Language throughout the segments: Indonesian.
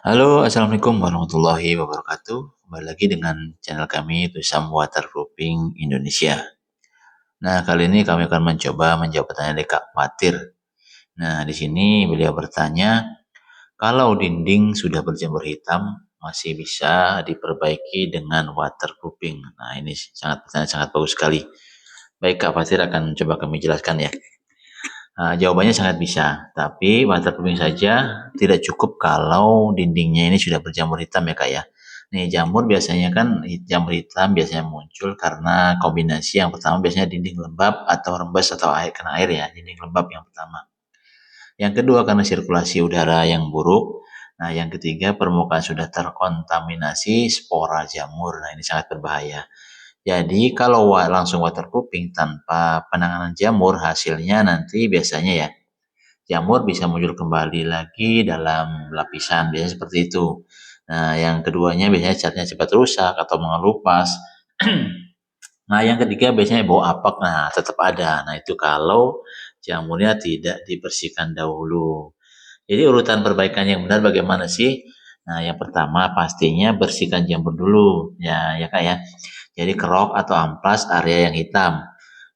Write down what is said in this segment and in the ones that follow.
Halo, Assalamualaikum warahmatullahi wabarakatuh. Kembali lagi dengan channel kami, Tusam Waterproofing Indonesia. Nah, kali ini kami akan mencoba menjawab pertanyaan dari Kak Fatir. Nah, di sini beliau bertanya, kalau dinding sudah berjamur hitam, masih bisa diperbaiki dengan waterproofing. Nah, ini pertanyaan sangat bagus sekali. Baik, Kak Fatir akan coba kami jelaskan ya. Jawabannya sangat bisa, tapi waterproofing saja tidak cukup kalau dindingnya ini sudah berjamur hitam ya Kak ya. Nih jamur biasanya kan jamur hitam biasanya muncul karena kombinasi yang pertama biasanya dinding lembab atau rembes atau air kena air ya, dinding lembab yang pertama. Yang kedua karena sirkulasi udara yang buruk. Nah, yang ketiga permukaan sudah terkontaminasi spora jamur. Nah, ini sangat berbahaya. Jadi kalau langsung waterproofing tanpa penanganan jamur hasilnya nanti biasanya ya jamur bisa muncul kembali lagi dalam lapisan, biasanya seperti itu. Nah, yang keduanya biasanya catnya cepat rusak atau mengelupas. Nah, yang ketiga biasanya bau apek, nah tetap ada. Nah, itu kalau jamurnya tidak dibersihkan dahulu. Jadi urutan perbaikan yang benar bagaimana sih? Nah, yang pertama pastinya bersihkan jamur dulu, ya Kak ya. Jadi kerok atau amplas area yang hitam.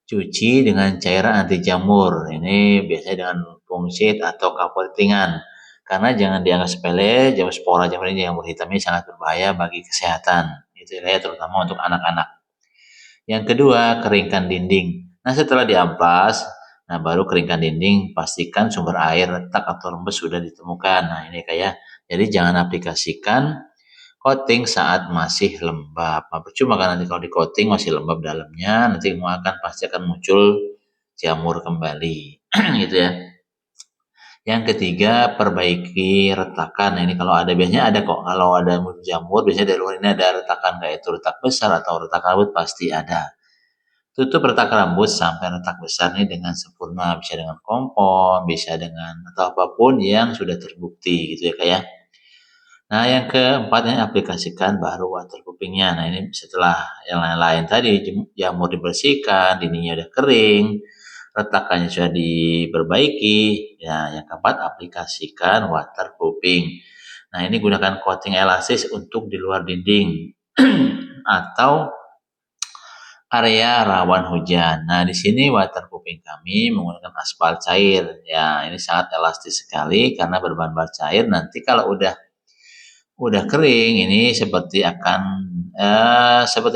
Cuci dengan cairan anti jamur. Ini biasanya dengan pungsit atau kapur ringan. Karena jangan dianggap sepele, jamur spora jamur ini jamur hitam ini sangat berbahaya bagi kesehatan. Itu ya, terutama untuk anak-anak. Yang kedua, keringkan dinding. Nah, setelah diamplas, nah baru keringkan dinding, pastikan sumber air, retak atau rembes sudah ditemukan. Nah, ini kayak jadi jangan aplikasikan coating saat masih lembab. Nah, percuma kan nanti kalau di coating masih lembab dalamnya, nanti pasti akan muncul jamur kembali. Gitu ya. Yang ketiga, perbaiki retakan. Nah, ini kalau ada biasanya ada kok. Kalau ada jamur, biasanya dari luar ini ada retakan kayak itu retak besar atau retak rambut pasti ada. Tutup retak rambut sampai retak besar ini dengan sempurna, bisa dengan kompon, bisa dengan atau apapun yang sudah terbukti gitu ya Kak ya. Nah, yang keempatnya aplikasikan baru waterproofing-nya. Nah, ini setelah yang lain-lain tadi jamur dibersihkan, dindingnya udah kering, retakannya sudah diperbaiki. Ya, yang keempat aplikasikan waterproofing. Nah, ini gunakan coating elastis untuk di luar dinding atau area rawan hujan. Nah, di sini waterproofing kami menggunakan aspal cair. Ya, ini sangat elastis sekali karena berbahan bahan cair. Nanti kalau udah kering, ini seperti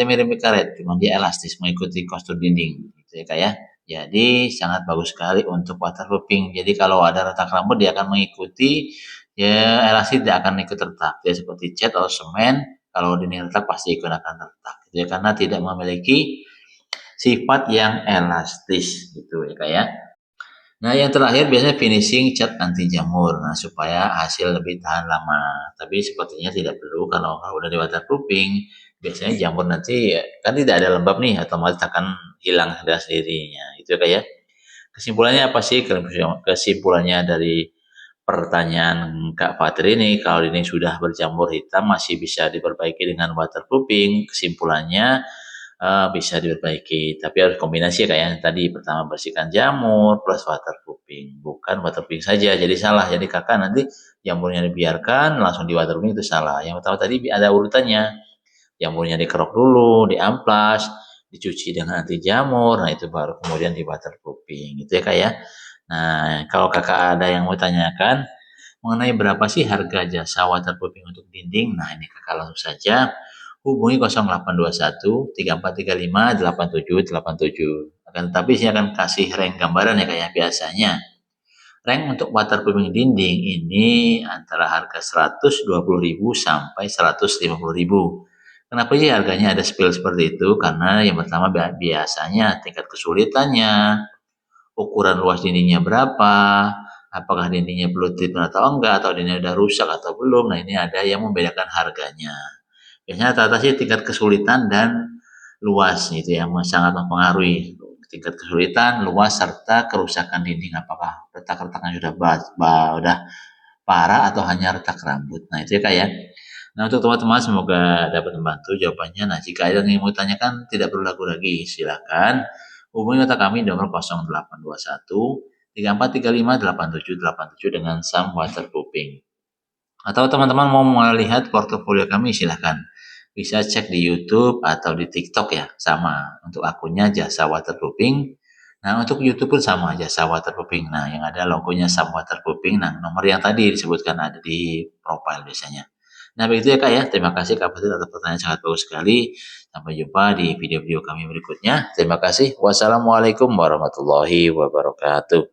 mirip karet, cuma dia elastis mengikuti kostur dinding, gitu ya kak ya. Jadi sangat bagus sekali untuk waterproofing. Jadi kalau ada retak rambut dia akan mengikuti ya elastis tidak akan ikut retak. Ya seperti cat atau semen, kalau dinding retak pasti ikut akan retak. Gitu ya, karena tidak memiliki sifat yang elastis gitu ya kak ya. Nah, yang terakhir biasanya finishing cat anti jamur. Nah, supaya hasil lebih tahan lama. Tapi sepertinya tidak perlu kalau udah di waterproofing, biasanya jamur nanti kan tidak ada lembab nih, otomatis akan hilang dengan sendirinya. Itu kayak kesimpulannya apa sih? Kesimpulannya dari pertanyaan Kak Fatri ini, kalau ini sudah berjamur hitam masih bisa diperbaiki dengan waterproofing. Kesimpulannya bisa diperbaiki, tapi harus kombinasi kayak yang tadi, pertama bersihkan jamur plus waterproofing, bukan waterproofing saja, jadi salah. Jadi Kakak nanti jamurnya dibiarkan langsung di waterproofing itu salah. Yang pertama tadi ada urutannya, jamurnya dikerok dulu, diamplas, dicuci dengan anti jamur, nah itu baru kemudian di waterproofing, gitu ya Kak ya. Nah, kalau Kakak ada yang mau tanyakan mengenai berapa sih harga jasa waterproofing untuk dinding, nah ini Kakak langsung saja hubungi 0821 3435 8787. Akan tetapi saya akan kasih rank gambaran ya kayak biasanya. Rank untuk waterproofing dinding ini antara harga 120.000 sampai 150.000. Kenapa sih harganya ada spill seperti itu? Karena yang pertama biasanya tingkat kesulitannya, ukuran luas dindingnya berapa, apakah dindingnya perlu treatment atau enggak, atau dindingnya udah rusak atau belum. Nah, ini ada yang membedakan harganya. Biasanya rata-rata sih tingkat kesulitan dan luas gitu yang sangat mempengaruhi tingkat kesulitan, luas serta kerusakan dinding apakah retak-retaknya sudah parah atau hanya retak rambut. Nah, itu ya Kak ya. Nah, untuk teman-teman semoga dapat membantu jawabannya. Nah, jika ada yang mau tanyakan tidak perlu ragu lagi, silakan hubungi kontak kami nomor 0821 3435 8787 dengan Sam Waterproofing. Atau teman-teman mau melihat portofolio kami silahkan. Bisa cek di YouTube atau di TikTok ya, sama. Untuk akunnya Jasa Waterproofing. Nah, untuk YouTube pun sama, Jasa Waterproofing. Nah, yang ada logonya Sam Waterproofing. Nah, nomor yang tadi disebutkan ada di profile biasanya. Nah, begitu ya Kak ya. Terima kasih Kak Fatir atas pertanyaan sangat bagus sekali. Sampai jumpa di video-video kami berikutnya. Terima kasih. Wassalamualaikum warahmatullahi wabarakatuh.